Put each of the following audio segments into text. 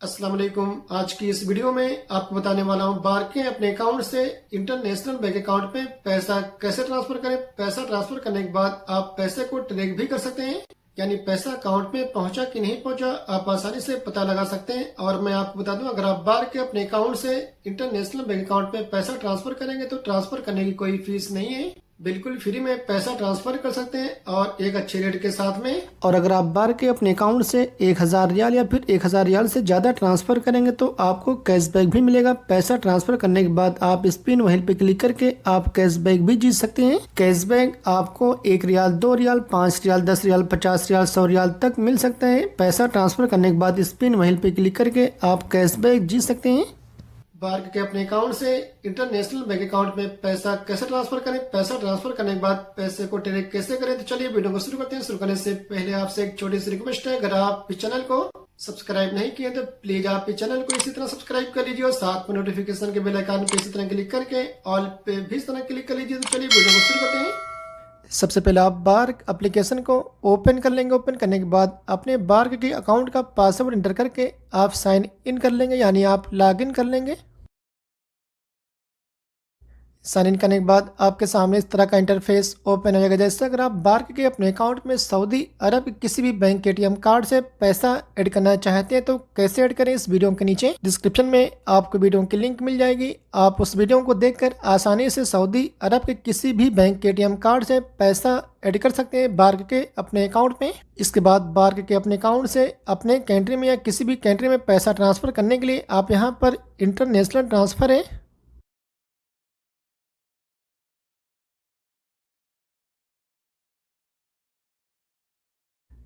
अस्सलाम वालेकुम। आज की इस वीडियो में आपको बताने वाला हूँ बार के अपने अकाउंट से इंटरनेशनल बैंक अकाउंट में पैसा कैसे ट्रांसफर करें। पैसा ट्रांसफर करने के बाद आप पैसे को ट्रैक भी कर सकते हैं, यानी पैसा अकाउंट में पहुंचा कि नहीं पहुंचा आप आसानी से पता लगा सकते हैं। और मैं आपको बता दूं, अगर आप बार के अपने अकाउंट से इंटरनेशनल बैंक अकाउंट में पैसा ट्रांसफर करेंगे तो ट्रांसफर करने की कोई फीस नहीं है, बिल्कुल फ्री में पैसा ट्रांसफर कर सकते हैं और एक अच्छे रेट के साथ में। और अगर आप बार के अपने अकाउंट से 1000 रियाल या फिर 1000 रियाल से ज्यादा ट्रांसफर करेंगे तो आपको कैशबैक भी मिलेगा। पैसा ट्रांसफर करने के बाद आप स्पिन व्हील पे क्लिक करके आप कैशबैक भी जीत सकते हैं। कैशबैक आपको 1 रियाल, 2 रियाल, 5 रियाल, 10 रियाल, 50 रियाल, 100 रियाल तक मिल सकता है। पैसा ट्रांसफर करने के बाद स्पिन व्हील पे क्लिक करके आप कैशबैक जीत सकते हैं। बार्क के अपने अकाउंट से इंटरनेशनल बैंक अकाउंट में पैसा कैसे ट्रांसफर करें, पैसा ट्रांसफर करने के बाद पैसे को ट्रैक कैसे करें, तो चलिए वीडियो को शुरू करते हैं। शुरू करने से पहले आपसे एक छोटी सी रिक्वेस्ट है, अगर आप इस चैनल को सब्सक्राइब नहीं किए तो प्लीज आप इस चैनल को इसी तरह सब्सक्राइब कर लीजिए और साथ में नोटिफिकेशन के बेल आइकन पे इसी तरह क्लिक करके ऑल पे भी इस तरह क्लिक कर लीजिए। तो चलिए वीडियो को शुरू करते हैं। सबसे पहले आप बार्क एप्लीकेशन को ओपन कर लेंगे। ओपन करने के बाद अपने बार्क के अकाउंट का पासवर्ड एंटर करके आप साइन इन कर लेंगे, यानी आप लॉग इन कर लेंगे। साइन इन करने के बाद आपके सामने इस तरह का इंटरफेस ओपन हो जाएगा। जैसे अगर आप बार्क के अपने अकाउंट में सऊदी अरब किसी भी बैंक के एटीएम कार्ड से पैसा ऐड करना चाहते हैं तो कैसे ऐड करें, इस वीडियो के नीचे डिस्क्रिप्शन में आपको वीडियो की लिंक मिल जाएगी। आप उस वीडियो को देखकर आसानी से सऊदी अरब के किसी भी बैंक के एटीएम कार्ड से पैसा ऐड कर सकते हैं बार्क के अपने अकाउंट में। इसके बाद बार्क के अपने अकाउंट से अपने कंट्री में या किसी भी कंट्री में पैसा ट्रांसफर करने के लिए आप यहाँ पर इंटरनेशनल ट्रांसफर है,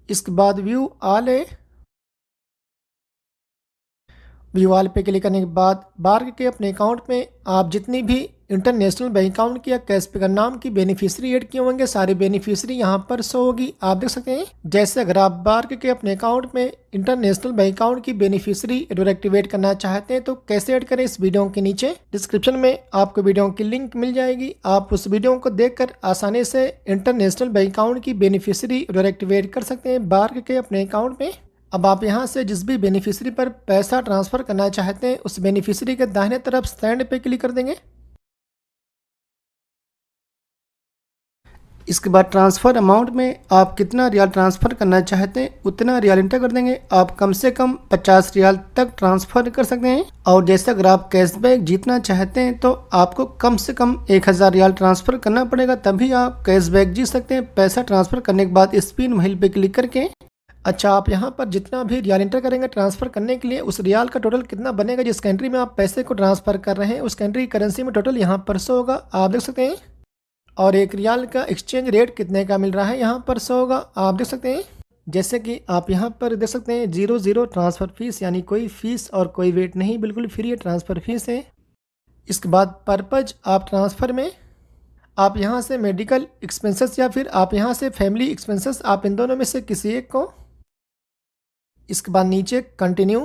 इसके बाद व्यू ऑल है। व्यू ऑल पे क्लिक करने के बाद बार्क के अपने अकाउंट में आप जितनी भी इंटरनेशनल बैंक अकाउंट की या कैशबैक नाम की बेनिफिशियरी ऐड किए होंगे सारी बेनिफिशियरी यहाँ पर शो होगी, आप देख सकते हैं। जैसे अगर आप बार्क के अपने अकाउंट में इंटरनेशनल बैंक अकाउंट की बेनिफिशियरी एक्टिवेट करना चाहते हैं तो कैसे ऐड करें, इस वीडियो के नीचे डिस्क्रिप्शन में आपको वीडियो की लिंक मिल जाएगी। आप उस वीडियो को देखकर आसानी से इंटरनेशनल बैंक अकाउंट की बेनिफिशियरी एक्टिवेट कर सकते हैं बार्क के अपने अकाउंट में। अब आप यहां से जिस भी बेनिफिशियरी पर पैसा ट्रांसफर करना चाहते हैं उस बेनिफिशियरी के दाहिने तरफ सेंड पे क्लिक कर देंगे। इसके बाद ट्रांसफ़र अमाउंट में आप कितना रियाल ट्रांसफ़र करना चाहते हैं उतना रियाल इंटर कर देंगे। आप कम से कम 50 रियाल तक ट्रांसफ़र कर सकते हैं। और जैसे अगर आप कैशबैक जीतना चाहते हैं तो आपको कम से कम 1000 रियाल ट्रांसफ़र करना पड़ेगा, तभी आप कैशबैक जीत सकते हैं। पैसा ट्रांसफ़र करने के बाद स्पिन व्हील पे क्लिक करके अच्छा, आप यहाँ पर जितना भी रियाल इंटर करेंगे ट्रांसफ़र करने के लिए उस रियाल का टोटल कितना बनेगा, जिस कंट्री में आप पैसे को ट्रांसफ़र कर रहे हैं उस कंट्री की करेंसी में टोटल यहाँ पर शो होगा, आप देख सकते हैं। और 1 रियाल का एक्सचेंज रेट कितने का मिल रहा है यहाँ पर शो होगा, आप देख सकते हैं। जैसे कि आप यहाँ पर देख सकते हैं 00 ट्रांसफ़र फीस, यानी कोई फीस और कोई वेट नहीं, बिल्कुल फ्री है ट्रांसफ़र फीस है। इसके बाद पर्पज आप ट्रांसफ़र में आप यहाँ से मेडिकल एक्सपेंसेस या फिर आप यहाँ से फैमिली एक्सपेंसेस, आप इन दोनों में से किसी एक को। इसके बाद नीचे कंटिन्यू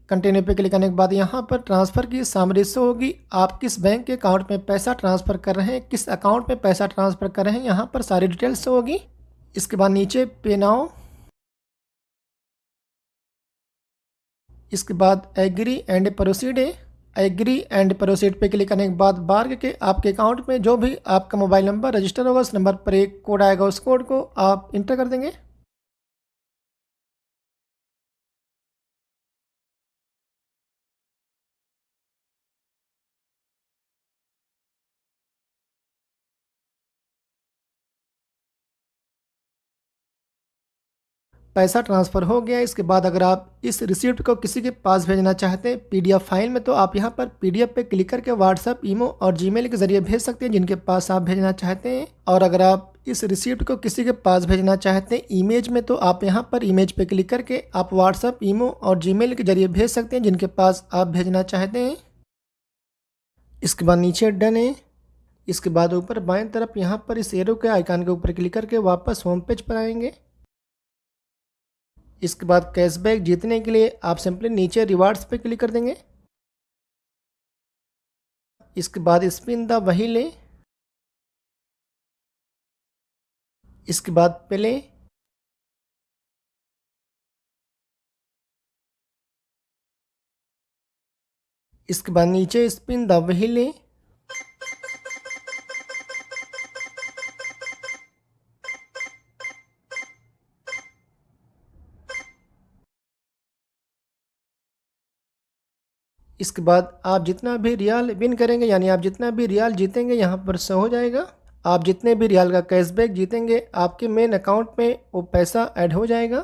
पे क्लिक करने के बाद यहाँ पर ट्रांसफ़र की सामरी शो होगी। आप किस बैंक के अकाउंट में पैसा ट्रांसफ़र कर रहे हैं, किस अकाउंट में पैसा ट्रांसफ़र कर रहे हैं, यहाँ पर सारी डिटेल्स शो होगी। इसके बाद नीचे पे नाउ, इसके बाद एग्री एंड प्रोसीड है। एग्री एंड प्रोसीड पे क्लिक करने के बाद बार्क के आपके अकाउंट में जो भी आपका मोबाइल नंबर रजिस्टर होगा उस नंबर पर एक कोड आएगा, उस कोड को आप इंटर कर देंगे। पैसा ट्रांसफ़र हो गया। इसके बाद अगर आप इस रिसिप्ट को किसी के पास भेजना चाहते हैं पीडीएफ फाइल में तो आप यहाँ पर पीडीएफ पे क्लिक करके व्हाट्सएप, ईमो और जीमेल के जरिए भेज सकते हैं जिनके पास आप भेजना चाहते हैं। और अगर आप इस रिसिप्ट को किसी के पास भेजना चाहते हैं इमेज में तो आप यहाँ पर इमेज पे क्लिक करके आप व्हाट्सएप, ईमो और जीमेल के जरिए भेज सकते हैं जिनके पास आप भेजना चाहते हैं। इसके बाद नीचे डन है। इसके बाद ऊपर बाएं तरफ यहाँ पर इस एरो के आइकन के ऊपर क्लिक करके वापस होम पेज पर आएंगे। इसके बाद कैशबैक जीतने के लिए आप सिंपली नीचे रिवार्ड्स पे क्लिक कर देंगे। इसके बाद स्पिन द व्हील है। इसके बाद प्ले, इसके बाद नीचे स्पिन द व्हील लें। इसके बाद आप जितना भी रियाल विन करेंगे यानी आप जितना भी रियाल जीतेंगे यहाँ पर शो हो जाएगा। आप जितने भी रियाल का कैशबैक जीतेंगे आपके मेन अकाउंट में वो पैसा ऐड हो जाएगा।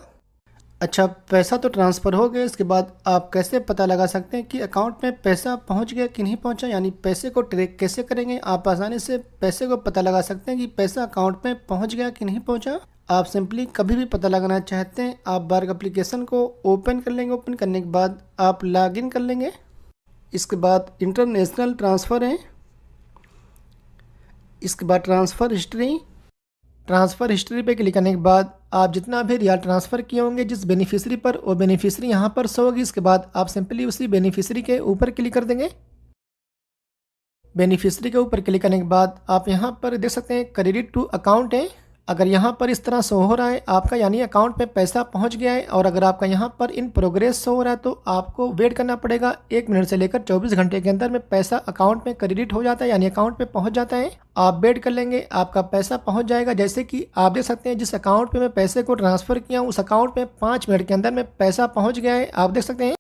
अच्छा, पैसा तो ट्रांसफ़र हो गया, इसके बाद आप कैसे पता लगा सकते हैं कि अकाउंट में पैसा पहुंच गया कि नहीं पहुंचा, यानी पैसे को ट्रैक कैसे करेंगे। आप आसानी से पैसे को पता लगा सकते हैं कि पैसा अकाउंट में पहुंच गया कि नहीं पहुंचा। आप सिंपली कभी भी पता लगाना चाहते हैं आप बार्क एप्लीकेशन को ओपन कर लेंगे। ओपन करने के बाद आप लॉगिन कर लेंगे। इसके बाद इंटरनेशनल ट्रांसफ़र है। इसके बाद ट्रांसफ़र हिस्ट्री पे क्लिक करने के बाद आप जितना भी रियाल ट्रांसफ़र किए होंगे जिस बेनिफिशियरी पर, वो बेनिफिशियरी यहाँ पर शो होगी। इसके बाद आप सिंपली उसी बेनिफिशियरी के ऊपर क्लिक कर देंगे। बेनिफिशियरी के ऊपर क्लिक करने के बाद आप यहाँ पर देख सकते हैं क्रेडिट टू अकाउंट है। अगर यहाँ पर इस तरह शो हो रहा है आपका यानी अकाउंट में पैसा पहुँच गया है, और अगर आपका यहाँ पर इन प्रोग्रेस शो हो रहा है तो आपको वेट करना पड़ेगा। 1 मिनट से लेकर 24 घंटे के अंदर में पैसा अकाउंट में क्रेडिट हो जाता है यानी अकाउंट में पहुँच जाता है। आप वेट कर लेंगे, आपका पैसा पहुँच जाएगा। जैसे कि आप देख सकते हैं जिस अकाउंट पर मैं पैसे को ट्रांसफ़र किया हूँ उस अकाउंट में 5 मिनट के अंदर में पैसा पहुँच गया है, आप देख सकते हैं।